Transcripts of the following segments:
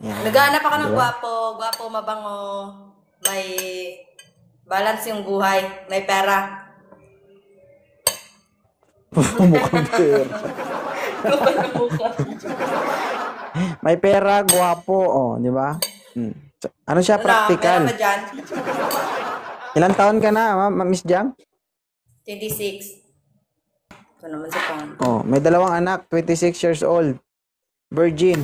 Yan. Naghahanap ako ng Diba? gwapo, mabango, may balance yung buhay, may pera. Mukhang pera. May pera, gwapo, oh, di ba? Ano siya, practical? Meron ka dyan? Ilang taon ka na, Miss Jam? 26. Ito naman sa pang. Oh, may dalawang anak, 26 years old. Virgin.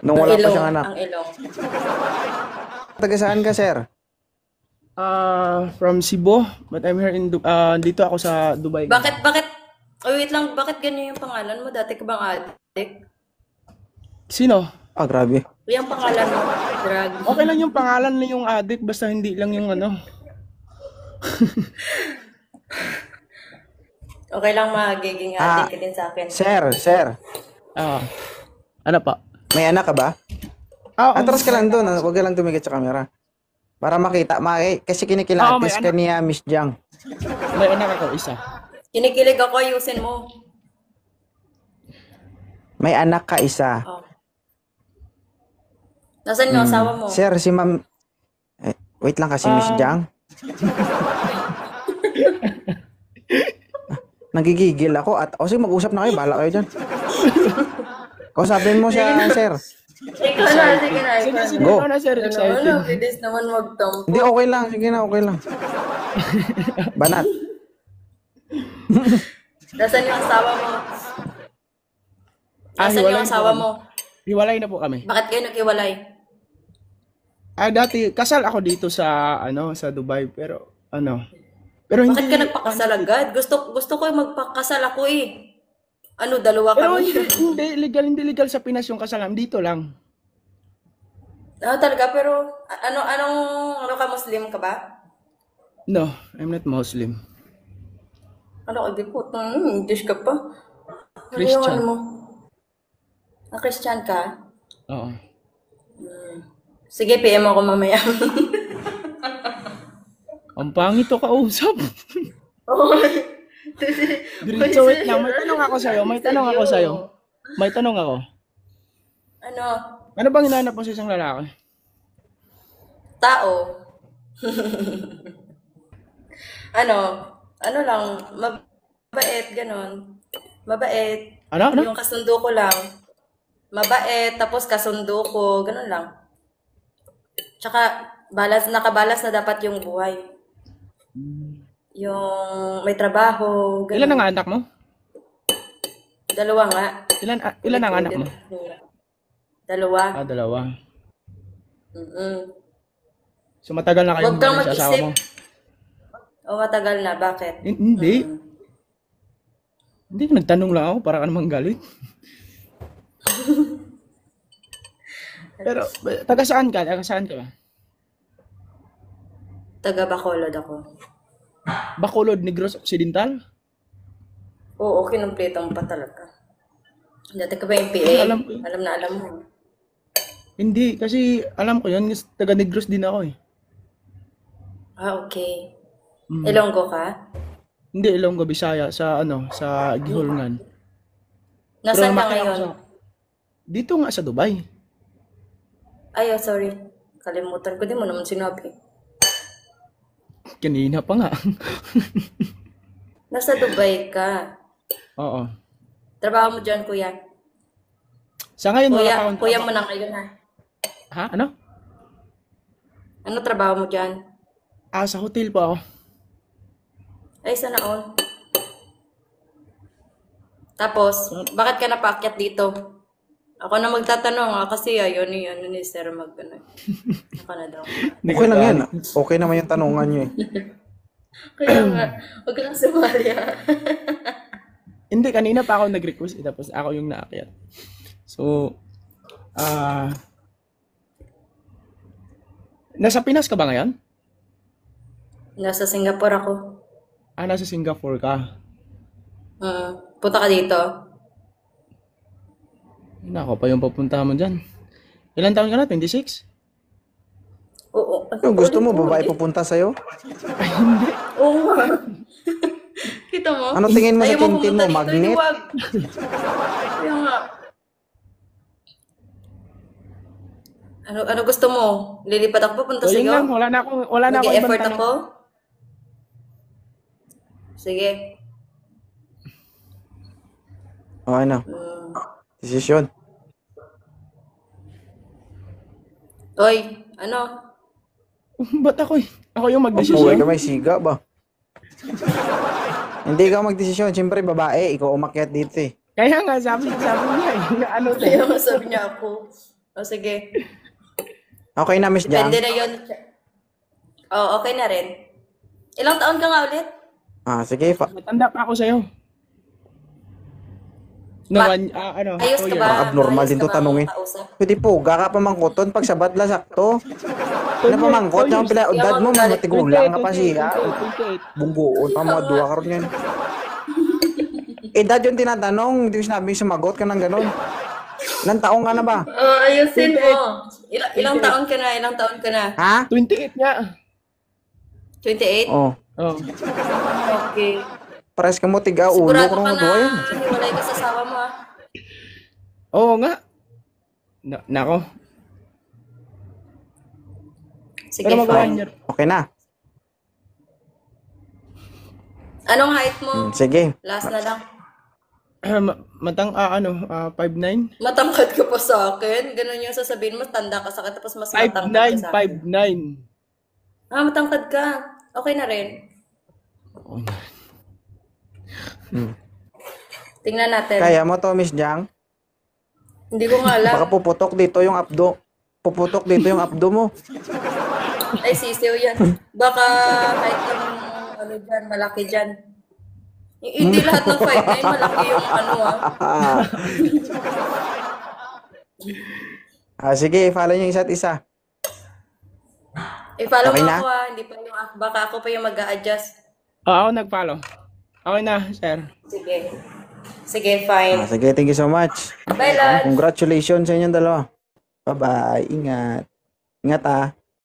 Nung wala pa siyang anak. Ang ilong. Taga saan ka, sir? From Cebu, but I'm here in dito ako sa Dubai. Bakit, wait lang, bakit ganyan yung pangalan mo? Dati ka bang addict? Sino? Ah, grabe. Yung pangalan mo, drug. Okay lang yung pangalan na yung addict, basta hindi lang yung ano. Okay lang magiging addict ka din sa akin. Sir. Ano pa? May anak ka ba? Atras ka lang doon, huwag ka lang tumigit sa camera. Para makita, kasi kinikilatis ka niya, Miss Jang. May anak ako, isa. Kinikilig ako, ayusin mo. May anak ka, isa. Oh. Nasaan yung asawa mo? Sir, si ma'am... wait lang kasi, Miss Jang. Nagigigil ako at... sige, mag-usap na kayo. Bahala kayo dyan. Kausapin mo siya, sir. Ikaw na, sige na. Sige, Go. ano na sir, excited. Ano, bilis naman magtampo. Hindi, okay lang. Sige na, okay lang. Banat. Nasaan yung asawa mo? Nasaan yung asawa mo? Hiwalay na po kami. Bakit kayo naghiwalay? Dati, kasal ako dito sa, sa Dubai, pero, pero hindi... Bakit ka nagpakasal agad? Gusto ko yung magpakasal ako eh. Ano, dalawa Pero kami? hindi legal sa Pinas yung kasalan. Dito lang. Talaga, pero ano ka, Muslim ka ba? No, I'm not Muslim. Ano ka, di po? English ka pa. Christian. Ano mo? Christian ka? Oo. Sige, PM ako mamaya. Ang pangit to kausap. Diretso, wait lang. May tanong ako sa'yo. Ano? Ano bang hinahanap mo sa isang lalaki? Tao. Ano lang, mabait, ganon. Mabait. Ano? Yung kasundo ko lang. Mabait, tapos kasundo ko, ganon lang. Tsaka, nakabalas na dapat yung buhay. Yung may trabaho, ganon. Ilan ang anak mo? Dalawa nga. Ilan ang anak mo? Dalawa. Dalawa. Mm-mm. So matagal na kayo Huwag kang sa asawa mo? O matagal na, bakit? Hindi. Hindi, nagtanong lang ako para ka namang galit. Pero, taga saan ka? Ba? Taga Bacolod ako. Bacolod, Negros Occidental? Oo, kinumpleto mo pa talaga. Dati ka ba yung PA? Alam mo. Hindi, kasi alam ko yun, taga Negros din ako eh. Okay. Ilonggo ka? Hindi, Ilonggo, Bisaya, sa Gihulngan. Nasaan ka ngayon? Dito nga sa Dubai. Ay, sorry. Kalimutan ko, di mo naman sinabi. Kanina pa nga. Nasa Dubai ka. Oo. Trabaho mo dyan, kuya. Sa ngayon, wala pa akong Kuya mo na ngayon, ha? Ha? Ano? Ano trabaho mo dyan? Sa hotel po ako. Ay, sana all. Tapos, bakit ka napaakyat dito? Ako na magtatanong, kasi ayaw ni Sir mag-ano. Ako na daw. Okay lang yan. Okay naman yung tanungan nyo eh. Kaya nga, huwag ka lang sumali, ha? Hindi, kanina pa ako nag-request, tapos ako yung naakyat. So, nasa Pinas ka ba ngayon? Nasa Singapore ako. Nasa Singapore ka. Punta ka dito. Nako pa yung papunta mo dyan. Ilan taon ka na? 26? Oo. Yung gusto mo, babae pupunta sa'yo? Ay, hindi. Oo nga. Kita mo? Ano tingin mo sa Ayaw tintin mo? pumunta dito, Magnet? huwag. Kaya nga. Ano gusto mo? Lilipat ako papunta So, sa yun lang. iyo? Wala na akong ibang Mag-effort tanong. ako? Sige. O ano? Desisyon. Oy, ano? Ba't ako eh? Ako yung Buhay magdesisyon. ka may siga ba? Hindi ka magdesisyon. Siyempre, babae. Ikaw umakyat dito eh. Kaya nga, sabi niya eh. Ano to? Kaya masabi niya ako. O sige. Okay na, Miss Jang. Depende na yun. Oh, okay na rin. Ilang taon ka nga ulit? Sige. Matanda pa ako sa'yo. No, Ayos 2 ka years. ba? Abnormal Ayos din ka to ba tanungin. kausap? Pwede po, ka pamangkoton pag sabat la sakto. Ano pamangkot? Yung pila, udad mo, matigulang ka pa siya. 28. Bunggoon pa mga duwa karon yan. Edad yung tinatanong, hindi ko sinabing sumagot ka ng ganun. Ilang taong ka na ba? Ayusin mo. Ilang taon ka na? Ilang taon ka na? Ha? 28 nga. 28? Oh. Oh. Okay. Pares ka mo tiga ulo Sigurado ko ka ng na duwa yun. hiwalay ka sa asawa mo ah. Oo nga. Nako. Sige, Pero mag-1 fine. year. Okay na. Anong height mo? Sige. Last na lang. 5'9"? Matangkad ka pa sa akin. Ganun yung sasabihin mo, tanda ka sa akin, tapos mas matangkad ka sa akin. 5'9". Matangkad ka. Okay na rin. Tingnan natin. Kaya mo to, Miss Jang? Hindi ko nga alam. Baka puputok dito yung abdo. Puputok dito yung abdo mo. Ay, sisiw yan. Baka kahit lang ano dyan, malaki dyan. Hindi lahat ng 5'9", malaki yung ano Sige, follow niyo isa't isa. follow Okay mo na? ako hindi pa yung, baka ako pa yung mag-a-adjust. Ako nag-follow. Okay na, sir. Sige. Sige, fine. Sige, thank you so much. Bye, lad. Congratulations sa inyong dalawa. Bye-bye. Ingat. Ingat ah.